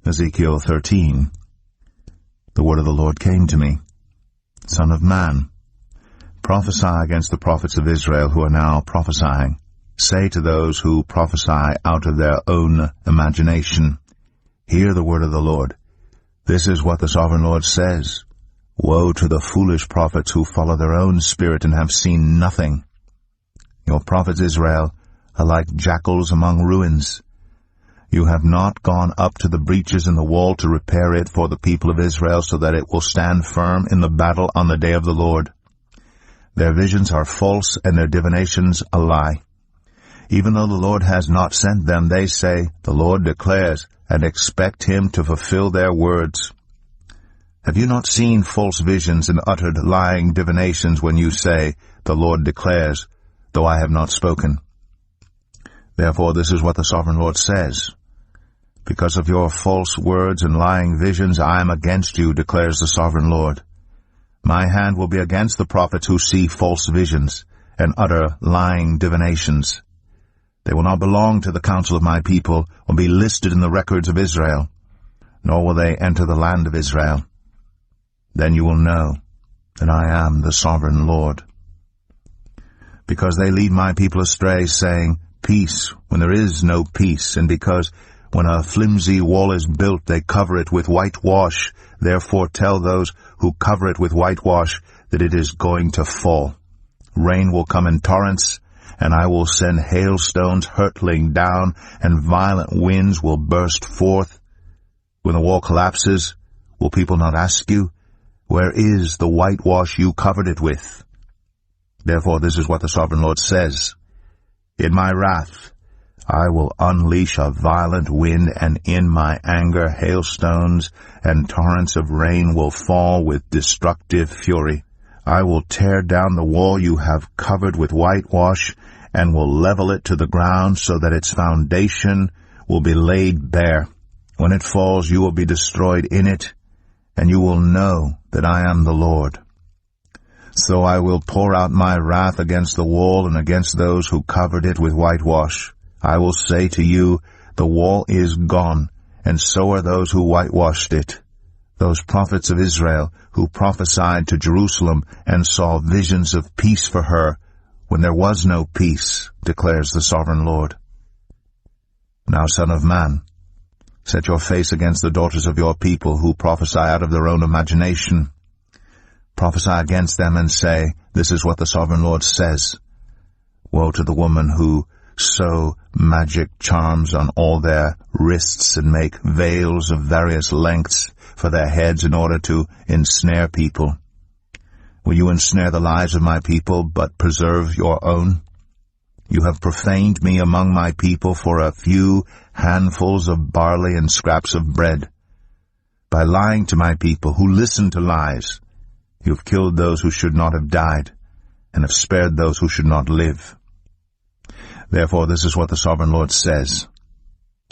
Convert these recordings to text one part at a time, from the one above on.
Ezekiel 13. The word of the Lord came to me. Son of man, prophesy against the prophets of Israel who are now prophesying. Say to those who prophesy out of their own imagination, hear the word of the Lord. This is what the sovereign Lord says. Woe to the foolish prophets who follow their own spirit and have seen nothing. Your prophets, Israel, are like jackals among ruins. You have not gone up to the breaches in the wall to repair it for the people of Israel, so that it will stand firm in the battle on the day of the Lord. Their visions are false, and their divinations a lie. Even though the Lord has not sent them, they say, the Lord declares, and expect him to fulfill their words. Have you not seen false visions and uttered lying divinations when you say, the Lord declares, though I have not spoken? Therefore this is what the sovereign Lord says. Because of your false words and lying visions, I am against you, declares the sovereign Lord. My hand will be against the prophets who see false visions and utter lying divinations. They will not belong to the council of my people or be listed in the records of Israel, nor will they enter the land of Israel. Then you will know that I am the sovereign Lord. Because they lead my people astray, saying, peace, when there is no peace, and because when a flimsy wall is built, they cover it with whitewash. Therefore tell those who cover it with whitewash that it is going to fall. Rain will come in torrents, and I will send hailstones hurtling down, and violent winds will burst forth. When the wall collapses, will people not ask you, where is the whitewash you covered it with? Therefore this is what the sovereign Lord says. In my wrath I will unleash a violent wind, and in my anger hailstones and torrents of rain will fall with destructive fury. I will tear down the wall you have covered with whitewash, and will level it to the ground so that its foundation will be laid bare. When it falls, you will be destroyed in it, and you will know that I am the Lord. So I will pour out my wrath against the wall and against those who covered it with whitewash. I will say to you, the wall is gone, and so are those who whitewashed it. Those prophets of Israel who prophesied to Jerusalem and saw visions of peace for her, when there was no peace, declares the sovereign Lord. Now, son of man, set your face against the daughters of your people who prophesy out of their own imagination. Prophesy against them and say, this is what the sovereign Lord says. Woe to the woman who sew magic charms on all their wrists and make veils of various lengths for their heads in order to ensnare people. Will you ensnare the lives of my people, but preserve your own? You have profaned me among my people for a few handfuls of barley and scraps of bread. By lying to my people who listen to lies, you have killed those who should not have died, and have spared those who should not live. Therefore this is what the sovereign Lord says.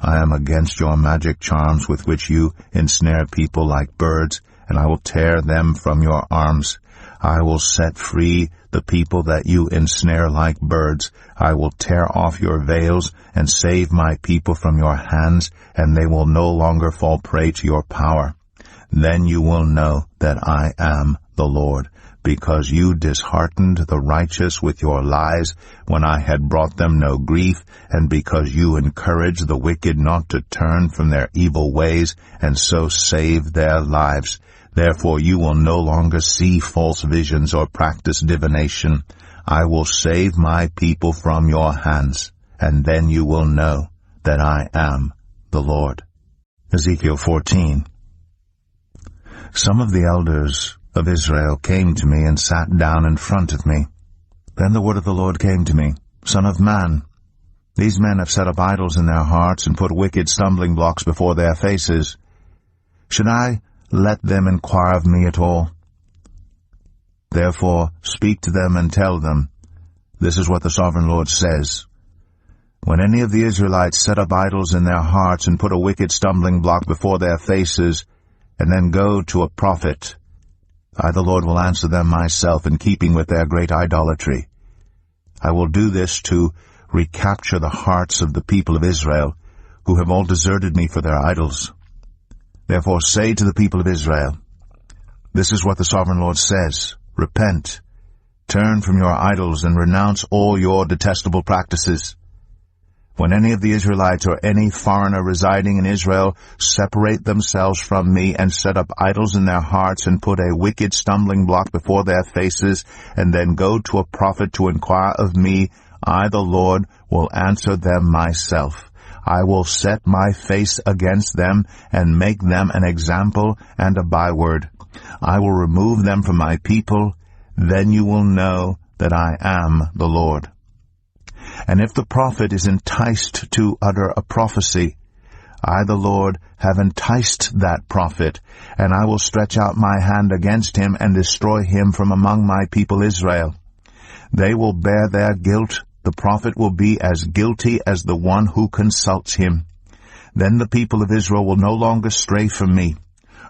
I am against your magic charms with which you ensnare people like birds, and I will tear them from your arms. I will set free the people that you ensnare like birds. I will tear off your veils and save my people from your hands, and they will no longer fall prey to your power. Then you will know that I am the Lord, because you disheartened the righteous with your lies when I had brought them no grief, and because you encouraged the wicked not to turn from their evil ways and so save their lives. Therefore you will no longer see false visions or practice divination. I will save my people from your hands, and then you will know that I am the Lord. Ezekiel 14. Some of the elders of Israel came to me and sat down in front of me. Then the word of the Lord came to me, Son of man, these men have set up idols in their hearts and put wicked stumbling blocks before their faces. Should I let them inquire of me at all? Therefore speak to them and tell them, this is what the sovereign Lord says. When any of the Israelites set up idols in their hearts and put a wicked stumbling block before their faces, and then go to a prophet, I, the Lord, will answer them myself in keeping with their great idolatry. I will do this to recapture the hearts of the people of Israel, who have all deserted me for their idols. Therefore say to the people of Israel, this is what the Sovereign Lord says, repent, turn from your idols, and renounce all your detestable practices. When any of the Israelites or any foreigner residing in Israel separate themselves from me and set up idols in their hearts and put a wicked stumbling block before their faces and then go to a prophet to inquire of me, I, the Lord, will answer them myself. I will set my face against them and make them an example and a byword. I will remove them from my people. Then you will know that I am the Lord. And if the prophet is enticed to utter a prophecy, I, the Lord, have enticed that prophet, and I will stretch out my hand against him and destroy him from among my people Israel. They will bear their guilt. The prophet will be as guilty as the one who consults him. Then the people of Israel will no longer stray from me,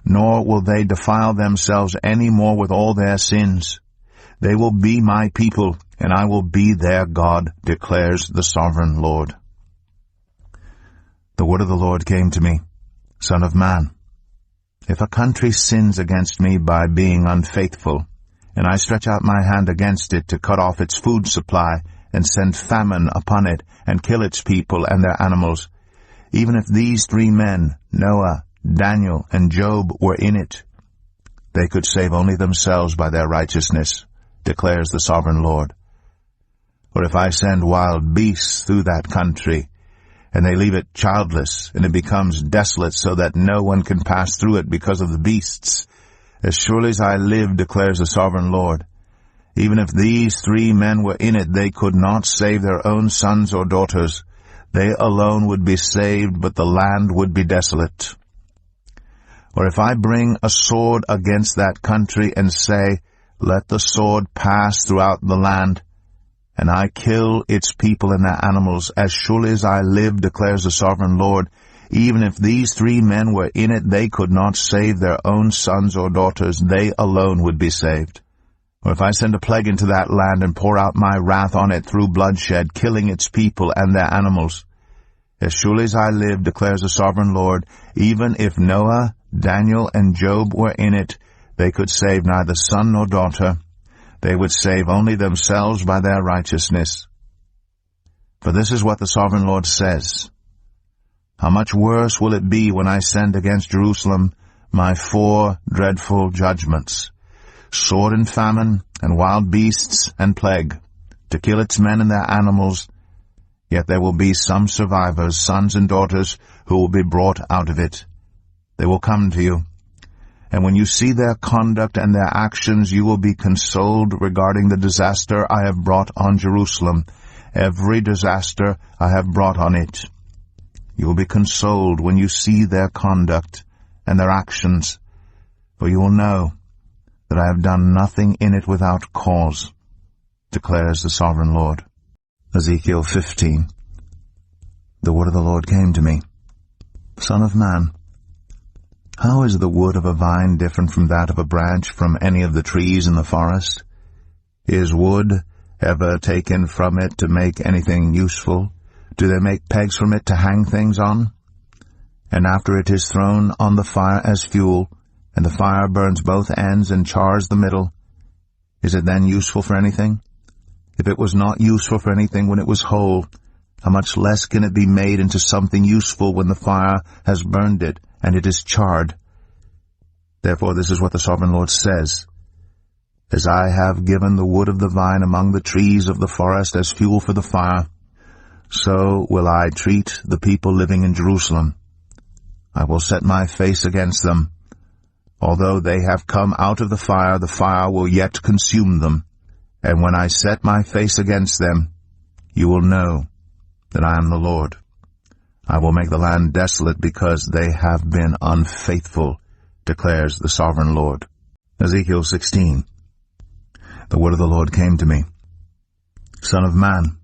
nor will they defile themselves any more with all their sins. They will be my people, and I will be their God, declares the Sovereign Lord. The word of the Lord came to me, Son of man, if a country sins against me by being unfaithful, and I stretch out my hand against it to cut off its food supply, and send famine upon it, and kill its people and their animals, even if these 3 men, Noah, Daniel, and Job, were in it, they could save only themselves by their righteousness, declares the Sovereign Lord. Or if I send wild beasts through that country, and they leave it childless, and it becomes desolate so that no one can pass through it because of the beasts, as surely as I live, declares the Sovereign Lord, even if these 3 men were in it, they could not save their own sons or daughters. They alone would be saved, but the land would be desolate. Or if I bring a sword against that country and say, let the sword pass throughout the land, and I kill its people and their animals, as surely as I live, declares the Sovereign Lord, even if these 3 men were in it, they could not save their own sons or daughters. They alone would be saved. Or if I send a plague into that land and pour out my wrath on it through bloodshed, killing its people and their animals, as surely as I live, declares the Sovereign Lord, even if Noah, Daniel, and Job were in it, they could save neither son nor daughter. They would save only themselves by their righteousness. For this is what the Sovereign Lord says, how much worse will it be when I send against Jerusalem my 4 dreadful judgments, sword and famine, and wild beasts and plague, to kill its men and their animals. Yet there will be some survivors, sons and daughters, who will be brought out of it. They will come to you, and when you see their conduct and their actions, you will be consoled regarding the disaster I have brought on Jerusalem, every disaster I have brought on it. You will be consoled when you see their conduct and their actions, for you will know that I have done nothing in it without cause, declares the Sovereign Lord. Ezekiel 15. The word of the Lord came to me, Son of man, how is the wood of a vine different from that of a branch from any of the trees in the forest? Is wood ever taken from it to make anything useful? Do they make pegs from it to hang things on? And after it is thrown on the fire as fuel, and the fire burns both ends and chars the middle, is it then useful for anything? If it was not useful for anything when it was whole, how much less can it be made into something useful when the fire has burned it and it is charred? Therefore this is what the Sovereign Lord says, as I have given the wood of the vine among the trees of the forest as fuel for the fire, so will I treat the people living in Jerusalem. I will set my face against them. Although they have come out of the fire will yet consume them. And when I set my face against them, you will know that I am the Lord. I will make the land desolate because they have been unfaithful, declares the Sovereign Lord. Ezekiel 16. The word of the Lord came to me, Son of man,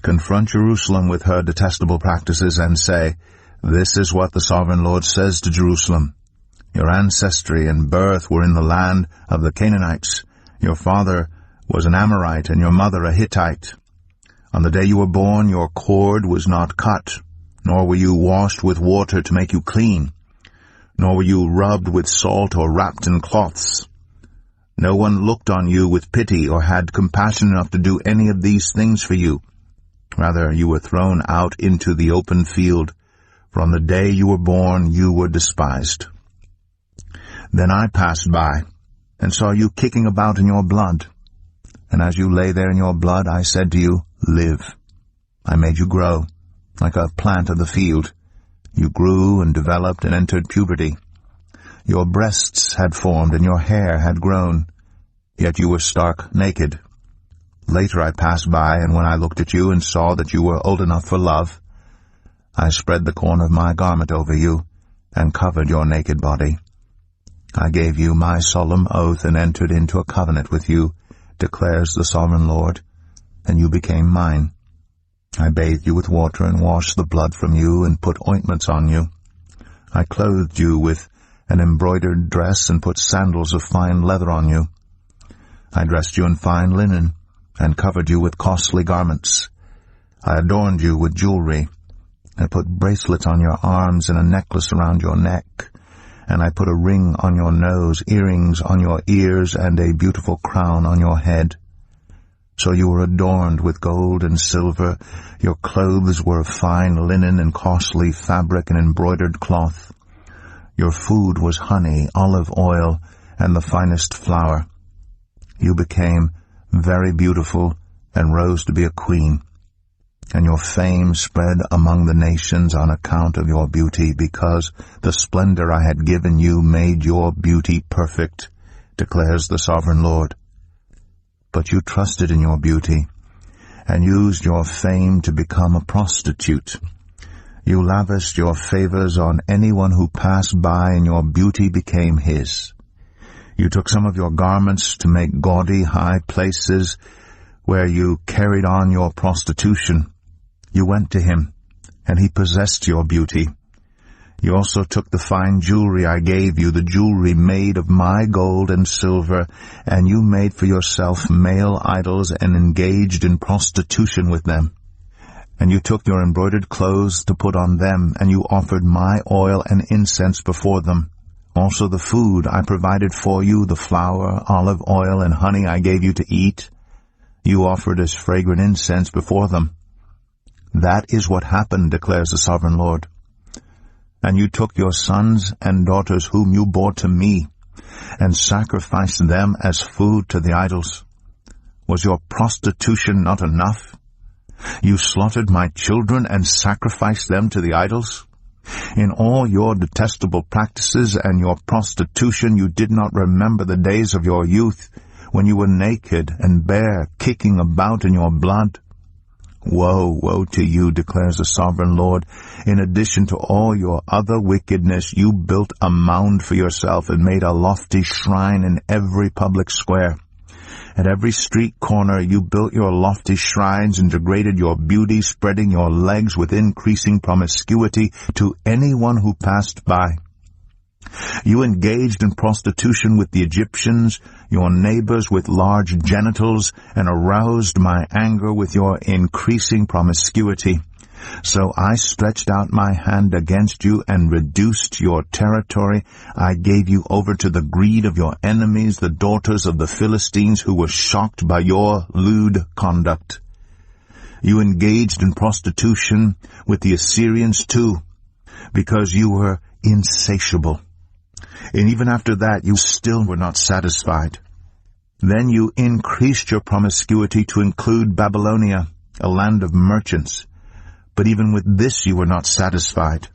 confront Jerusalem with her detestable practices and say, this is what the Sovereign Lord says to Jerusalem. Your ancestry and birth were in the land of the Canaanites. Your father was an Amorite and your mother a Hittite. On the day you were born, your cord was not cut, nor were you washed with water to make you clean. nor were you rubbed with salt or wrapped in cloths. No one looked on you with pity or had compassion enough to do any of these things for you. Rather, you were thrown out into the open field. From the day you were born, you were despised. Then I passed by and saw you kicking about in your blood. And as you lay there in your blood, I said to you, Live. I made you grow, like a plant of the field. You grew and developed and entered puberty. Your breasts had formed and your hair had grown, yet you were stark naked. Later I passed by, and when I looked at you and saw that you were old enough for love, I spread the corner of my garment over you and covered your naked body. I gave you my solemn oath and entered into a covenant with you, declares the sovereign Lord, and you became mine. I bathed you with water and washed the blood from you and put ointments on you. I clothed you with an embroidered dress and put sandals of fine leather on you. I dressed you in fine linen and covered you with costly garments. I adorned you with jewelry and put bracelets on your arms and a necklace around your neck. And I put a ring on your nose, earrings on your ears, and a beautiful crown on your head. So you were adorned with gold and silver. Your clothes were of fine linen and costly fabric and embroidered cloth. Your food was honey, olive oil, and the finest flour. You became very beautiful and rose to be a queen. And your fame spread among the nations on account of your beauty, because the splendor I had given you made your beauty perfect, declares the sovereign Lord. But you trusted in your beauty, and used your fame to become a prostitute. You lavished your favors on anyone who passed by, and your beauty became his. You took some of your garments to make gaudy high places where you carried on your prostitution. You went to him, and he possessed your beauty. You also took the fine jewelry I gave you, the jewelry made of my gold and silver, and you made for yourself male idols and engaged in prostitution with them. And you took your embroidered clothes to put on them, and you offered my oil and incense before them. Also the food I provided for you, the flour, olive oil, and honey I gave you to eat, you offered as fragrant incense before them. That is what happened, declares the sovereign Lord. And you took your sons and daughters whom you bore to me, and sacrificed them as food to the idols. Was your prostitution not enough? You slaughtered my children and sacrificed them to the idols? In all your detestable practices and your prostitution you did not remember the days of your youth, when you were naked and bare, kicking about in your blood. Woe, woe to you, declares the sovereign Lord. In addition to all your other wickedness, you built a mound for yourself and made a lofty shrine in every public square. At every street corner you built your lofty shrines and degraded your beauty, spreading your legs with increasing promiscuity to anyone who passed by. You engaged in prostitution with the Egyptians, your neighbors with large genitals, and aroused my anger with your increasing promiscuity. So I stretched out my hand against you and reduced your territory. I gave you over to the greed of your enemies, the daughters of the Philistines, who were shocked by your lewd conduct. You engaged in prostitution with the Assyrians too, because you were insatiable. And even after that you still were not satisfied. Then you increased your promiscuity to include Babylonia, a land of merchants. But even with this you were not satisfied.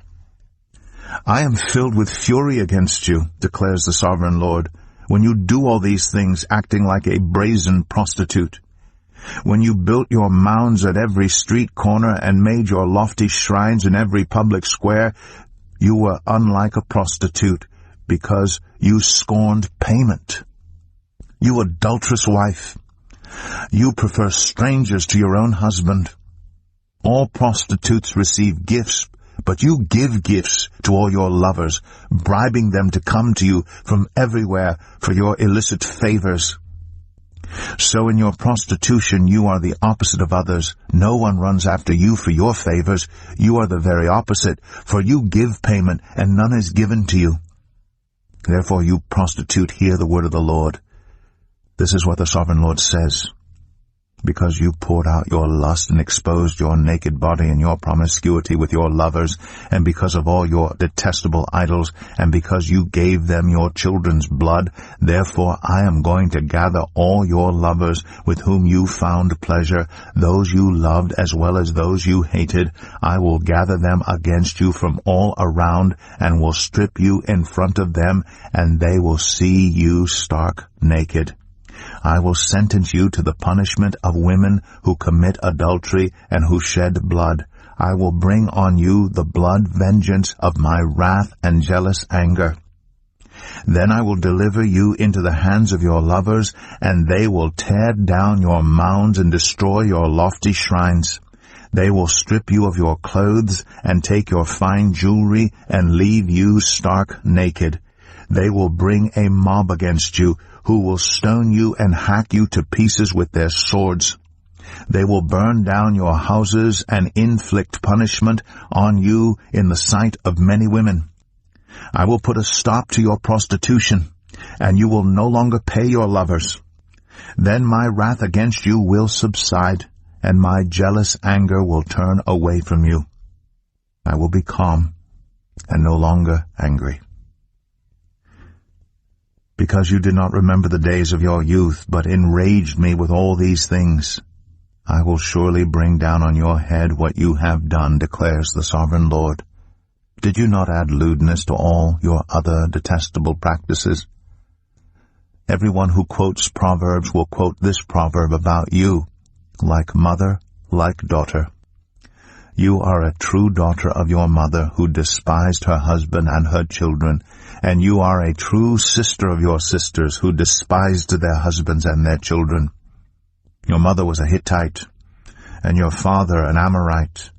I am filled with fury against you, declares the sovereign Lord, when you do all these things, acting like a brazen prostitute. When you built your mounds at every street corner and made your lofty shrines in every public square, you were unlike a prostitute, because you scorned payment. You adulterous wife, you prefer strangers to your own husband. All prostitutes receive gifts, but you give gifts to all your lovers, bribing them to come to you from everywhere for your illicit favors. So in your prostitution you are the opposite of others. No one runs after you for your favors. You are the very opposite, for you give payment, and none is given to you. Therefore, you prostitute, hear the word of the Lord. This is what the sovereign Lord says. Because you poured out your lust and exposed your naked body and your promiscuity with your lovers, and because of all your detestable idols, and because you gave them your children's blood, therefore I am going to gather all your lovers with whom you found pleasure, those you loved as well as those you hated. I will gather them against you from all around, and will strip you in front of them, and they will see you stark naked. I will sentence you to the punishment of women who commit adultery and who shed blood. I will bring on you the blood vengeance of my wrath and jealous anger. Then I will deliver you into the hands of your lovers, and they will tear down your mounds and destroy your lofty shrines. They will strip you of your clothes and take your fine jewelry and leave you stark naked. They will bring a mob against you, who will stone you and hack you to pieces with their swords. They will burn down your houses and inflict punishment on you in the sight of many women. I will put a stop to your prostitution, and you will no longer pay your lovers. Then my wrath against you will subside, and my jealous anger will turn away from you. I will be calm and no longer angry. Because you did not remember the days of your youth, but enraged me with all these things, I will surely bring down on your head what you have done, declares the sovereign Lord. Did you not add lewdness to all your other detestable practices? Everyone who quotes Proverbs will quote this proverb about you, like mother, like daughter. You are a true daughter of your mother, who despised her husband and her children, and you are a true sister of your sisters, who despised their husbands and their children. Your mother was a Hittite, and your father an Amorite.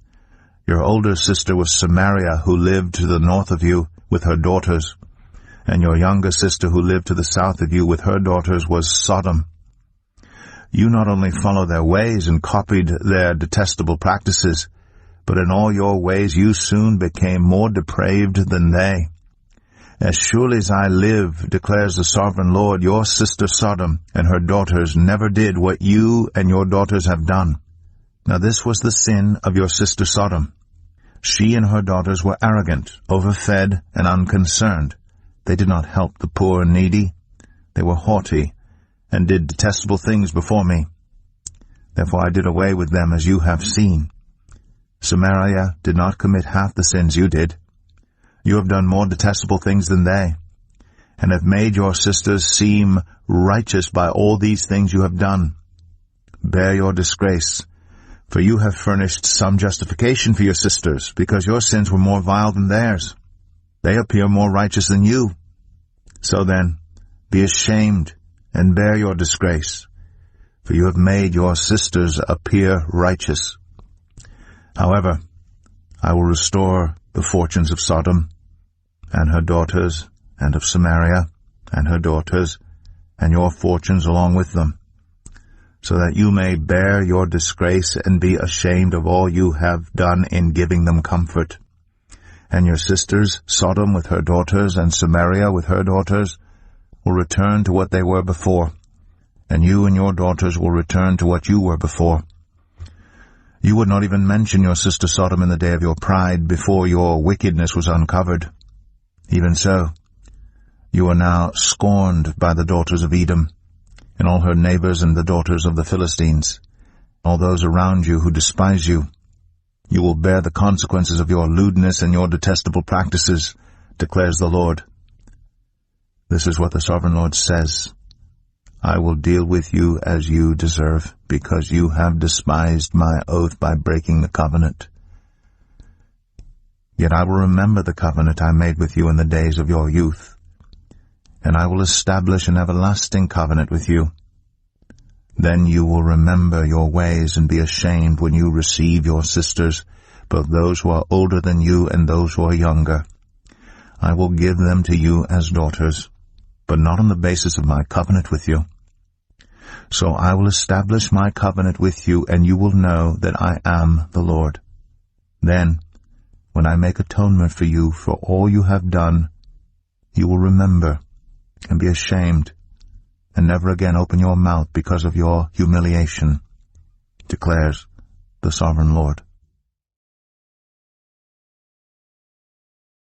Your older sister was Samaria, who lived to the north of you with her daughters, and your younger sister, who lived to the south of you with her daughters, was Sodom. You not only followed their ways and copied their detestable practices, but in all your ways you soon became more depraved than they. As surely as I live, declares the sovereign Lord, your sister Sodom and her daughters never did what you and your daughters have done. Now this was the sin of your sister Sodom. She and her daughters were arrogant, overfed, and unconcerned. They did not help the poor and needy. They were haughty, and did detestable things before me. Therefore I did away with them, as you have seen. Samaria did not commit half the sins you did. You have done more detestable things than they, and have made your sisters seem righteous by all these things you have done. Bear your disgrace, for you have furnished some justification for your sisters, because your sins were more vile than theirs. They appear more righteous than you. So then, be ashamed and bear your disgrace, for you have made your sisters appear righteous. However, I will restore the fortunes of Sodom and her daughters, and of Samaria and her daughters, and your fortunes along with them, so that you may bear your disgrace and be ashamed of all you have done in giving them comfort. And your sisters, Sodom with her daughters, and Samaria with her daughters, will return to what they were before, and you and your daughters will return to what you were before. You would not even mention your sister Sodom in the day of your pride, before your wickedness was uncovered. Even so, you are now scorned by the daughters of Edom, and all her neighbors and the daughters of the Philistines, all those around you who despise you. You will bear the consequences of your lewdness and your detestable practices, declares the Lord. This is what the sovereign Lord says. I will deal with you as you deserve, because you have despised my oath by breaking the covenant. Yet I will remember the covenant I made with you in the days of your youth, and I will establish an everlasting covenant with you. Then you will remember your ways and be ashamed when you receive your sisters, both those who are older than you and those who are younger. I will give them to you as daughters, but not on the basis of my covenant with you. So I will establish my covenant with you, and you will know that I am the Lord. Then, when I make atonement for you for all you have done, you will remember and be ashamed, and never again open your mouth because of your humiliation, declares the Sovereign Lord.